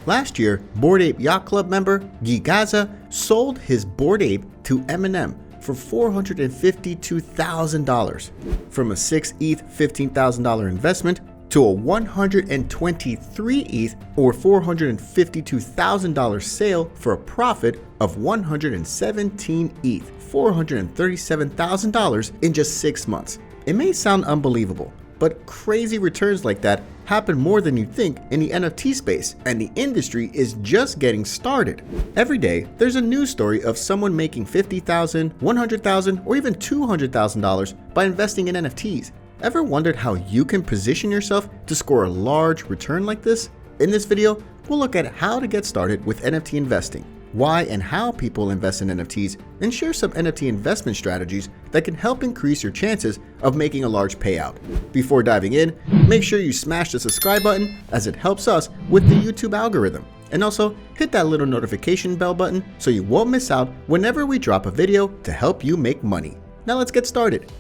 Last year, Bored Ape Yacht Club member Gigaza sold his Bored Ape to Eminem for $452,000. From a 6 ETH $15,000 investment to a 123 ETH or $452,000 sale for a profit of 117 ETH, $437,000 in just 6 months. It may sound unbelievable, but crazy returns like that happen more than you think in the NFT space, and the industry is just getting started. Every day, there's a news story of someone making $50,000, $100,000, or even $200,000 by investing in NFTs. Ever wondered how you can position yourself to score a large return like this? In this video, we'll look at how to get started with NFT investing, why and how people invest in NFTs, and share some NFT investment strategies that can help increase your chances of making a large payout. Before diving in, make sure you smash the subscribe button as it helps us with the YouTube algorithm. And also hit that little notification bell button so you won't miss out whenever we drop a video to help you make money. Now let's get started.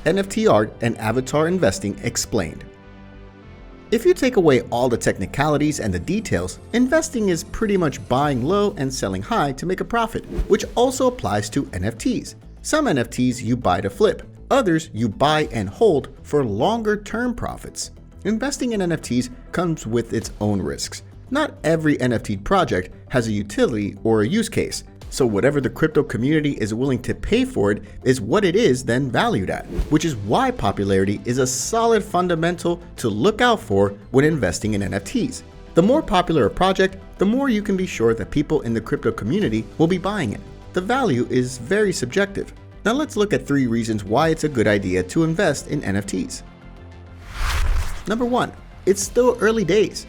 NFT art and avatar investing explained. If you take away all the technicalities and the details, investing is pretty much buying low and selling high to make a profit, which also applies to NFTs. Some NFTs you buy to flip, others you buy and hold for longer term profits. Investing in NFTs comes with its own risks. Not every NFT project has a utility or a use case, so whatever the crypto community is willing to pay for it is what it is then valued at, which is why popularity is a solid fundamental to look out for when investing in NFTs. The more popular a project, the more you can be sure that people in the crypto community will be buying it. The value is very subjective. Now let's look at 3 reasons why it's a good idea to invest in NFTs. Number 1, it's still early days.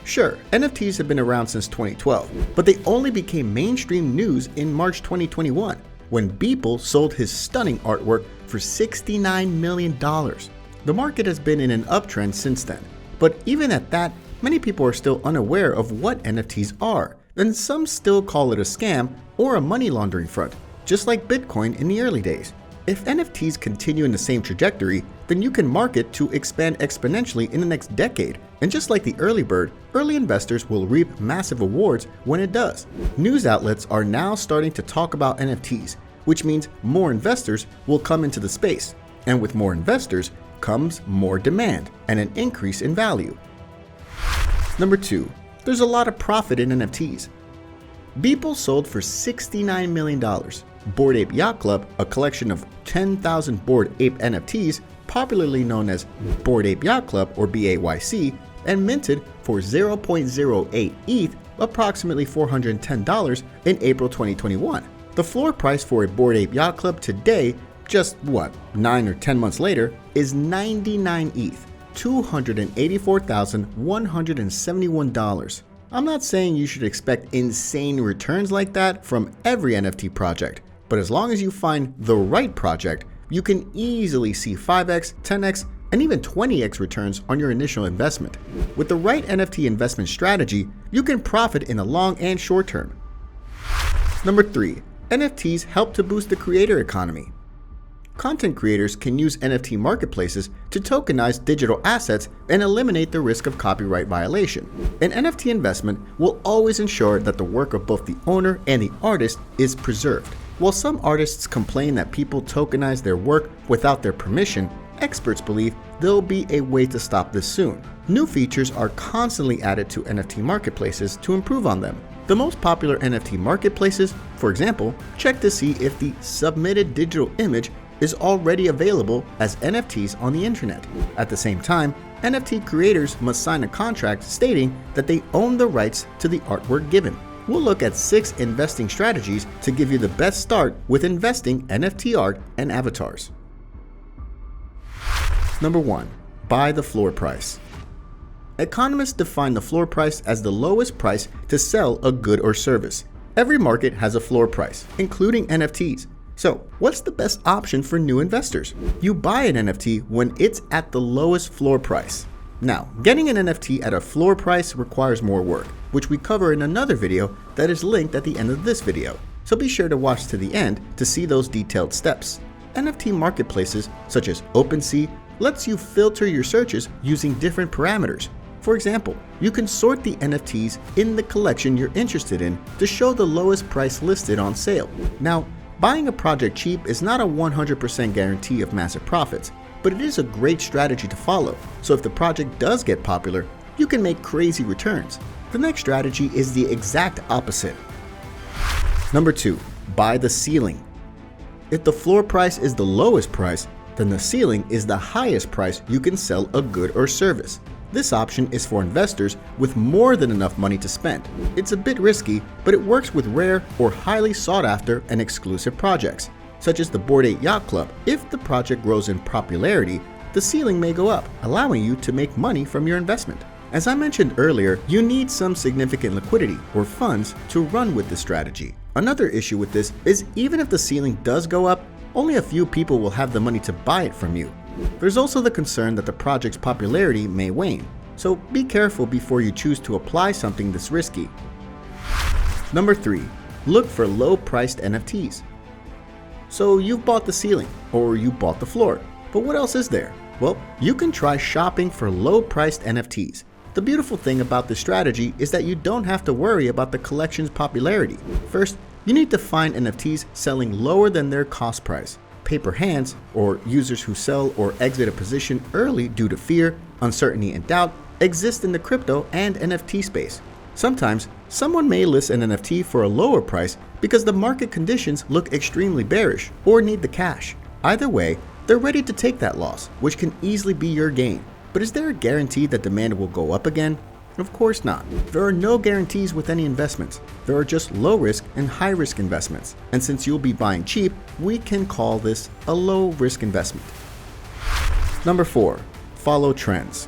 Sure, NFTs have been around since 2012, but they only became mainstream news in March 2021 when Beeple sold his stunning artwork for $69 million. The market has been in an uptrend since then, but even at that, many people are still unaware of what NFTs are, and some still call it a scam or a money laundering front, just like Bitcoin in the early days. If NFTs continue in the same trajectory, then you can market to expand exponentially in the next decade. And just like the early bird, early investors will reap massive rewards when it does. News outlets are now starting to talk about NFTs, which means more investors will come into the space. And with more investors comes more demand and an increase in value. Number 2, there's a lot of profit in NFTs. Beeple sold for $69 million. Bored Ape Yacht Club, a collection of 10,000 Bored Ape NFTs, popularly known as Bored Ape Yacht Club or BAYC, and minted for 0.08 ETH, approximately $410 in April 2021. The floor price for a Bored Ape Yacht Club today, just 9 or 10 months later, is 99 ETH, $284,171. I'm not saying you should expect insane returns like that from every NFT project, but as long as you find the right project, you can easily see 5x, 10x, and even 20x returns on your initial investment. With the right NFT investment strategy, you can profit in the long and short term. Number 3, NFTs help to boost the creator economy. Content creators can use NFT marketplaces to tokenize digital assets and eliminate the risk of copyright violation. An NFT investment will always ensure that the work of both the owner and the artist is preserved. While some artists complain that people tokenize their work without their permission, experts believe there'll be a way to stop this soon. New features are constantly added to NFT marketplaces to improve on them. The most popular NFT marketplaces, for example, check to see if the submitted digital image is already available as NFTs on the internet. At the same time, NFT creators must sign a contract stating that they own the rights to the artwork given. We'll look at 6 investing strategies to give you the best start with investing NFT art and avatars. Number 1, buy the floor price. Economists define the floor price as the lowest price to sell a good or service. Every market has a floor price, including NFTs. So, what's the best option for new investors? You buy an NFT when it's at the lowest floor price. Now, getting an NFT at a floor price requires more work, which we cover in another video that is linked at the end of this video. So be sure to watch to the end to see those detailed steps. NFT marketplaces such as OpenSea lets you filter your searches using different parameters. For example, you can sort the NFTs in the collection you're interested in to show the lowest price listed on sale. Now, buying a project cheap is not a 100% guarantee of massive profits, but it is a great strategy to follow, so if the project does get popular, you can make crazy returns. The next strategy is the exact opposite. Number 2, buy the ceiling. If the floor price is the lowest price, then the ceiling is the highest price you can sell a good or service. This option is for investors with more than enough money to spend. It's a bit risky, but it works with rare or highly sought after and exclusive projects, such as the Bored Ape Yacht Club. If the project grows in popularity, the ceiling may go up, allowing you to make money from your investment. As I mentioned earlier, you need some significant liquidity or funds to run with this strategy. Another issue with this is even if the ceiling does go up, only a few people will have the money to buy it from you. There's also the concern that the project's popularity may wane, so be careful before you choose to apply something this risky. Number 3, look for low-priced NFTs. So you've bought the ceiling, or you bought the floor, but what else is there? Well, you can try shopping for low-priced NFTs. The beautiful thing about this strategy is that you don't have to worry about the collection's popularity. First, you need to find NFTs selling lower than their cost price. Paper hands, or users who sell or exit a position early due to fear, uncertainty, and doubt, exist in the crypto and NFT space. Sometimes, someone may list an NFT for a lower price because the market conditions look extremely bearish or need the cash. Either way, they're ready to take that loss, which can easily be your gain. But is there a guarantee that demand will go up again? Of course not. There are no guarantees with any investments. There are just low-risk and high-risk investments. And since you'll be buying cheap, we can call this a low-risk investment. Number 4, follow trends.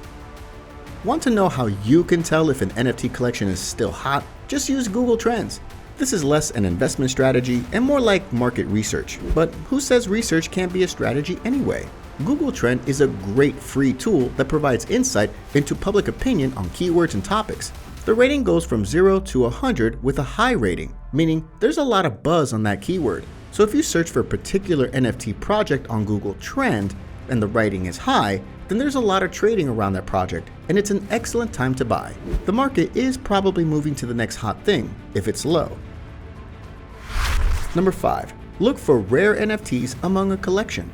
Want to know how you can tell if an NFT collection is still hot? Just use Google Trends. This is less an investment strategy and more like market research. But who says research can't be a strategy anyway? Google Trend is a great free tool that provides insight into public opinion on keywords and topics. The rating goes from 0 to 100 with a high rating, meaning there's a lot of buzz on that keyword. So if you search for a particular NFT project on Google Trend and the rating is high, then there's a lot of trading around that project and it's an excellent time to buy. The market is probably moving to the next hot thing if it's low. Number 5, look for rare NFTs among a collection.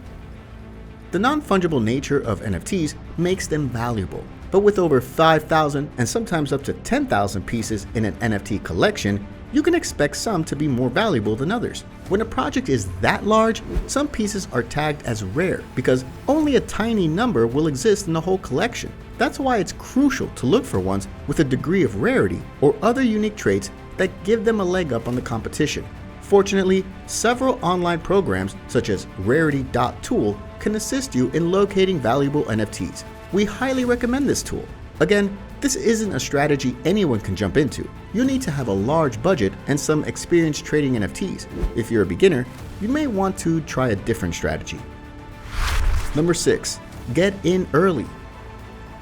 The non-fungible nature of NFTs makes them valuable, but with over 5,000 and sometimes up to 10,000 pieces in an NFT collection, you can expect some to be more valuable than others. When a project is that large, some pieces are tagged as rare because only a tiny number will exist in the whole collection. That's why it's crucial to look for ones with a degree of rarity or other unique traits that give them a leg up on the competition. Fortunately, several online programs such as Rarity.tool can assist you in locating valuable NFTs. We highly recommend this tool. Again, this isn't a strategy anyone can jump into. You need to have a large budget and some experience trading NFTs. If you're a beginner, you may want to try a different strategy. Number 6, get in early.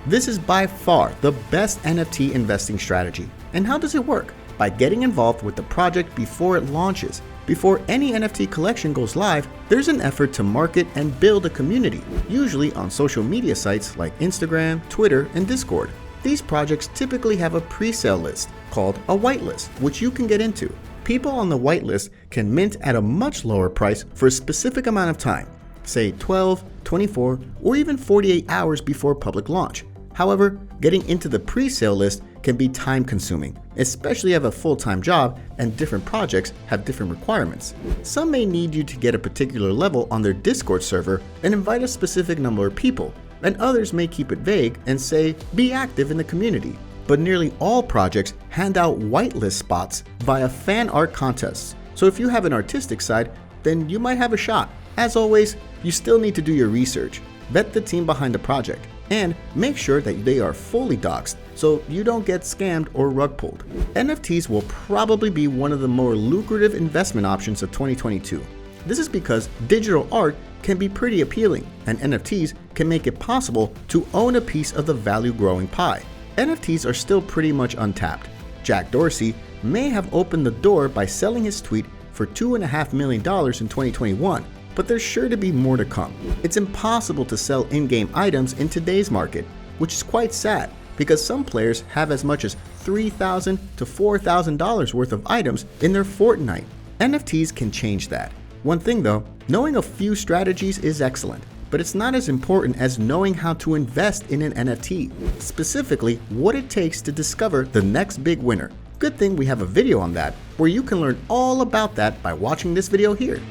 This is by far the best NFT investing strategy. And how does it work? By getting involved with the project before it launches. Before any NFT collection goes live, there's an effort to market and build a community, usually on social media sites like Instagram, Twitter, and Discord. These projects typically have a pre-sale list called a whitelist, which you can get into. People on the whitelist can mint at a much lower price for a specific amount of time, say 12, 24, or even 48 hours before public launch. However, getting into the pre-sale list can be time-consuming, especially if you have a full-time job and different projects have different requirements. Some may need you to get a particular level on their Discord server and invite a specific number of people, and others may keep it vague and say, be active in the community. But nearly all projects hand out whitelist spots via fan art contests, so if you have an artistic side, then you might have a shot. As always, you still need to do your research, vet the team behind the project, and make sure that they are fully doxed so you don't get scammed or rug pulled. NFTs will probably be one of the more lucrative investment options of 2022. This is because digital art can be pretty appealing, and NFTs can make it possible to own a piece of the value-growing pie. NFTs are still pretty much untapped. Jack Dorsey may have opened the door by selling his tweet for $2.5 million in 2021, but there's sure to be more to come. It's impossible to sell in-game items in today's market, which is quite sad, because some players have as much as $3,000 to $4,000 worth of items in their Fortnite. NFTs can change that. One thing though, knowing a few strategies is excellent, but it's not as important as knowing how to invest in an NFT, specifically what it takes to discover the next big winner. Good thing we have a video on that, where you can learn all about that by watching this video here.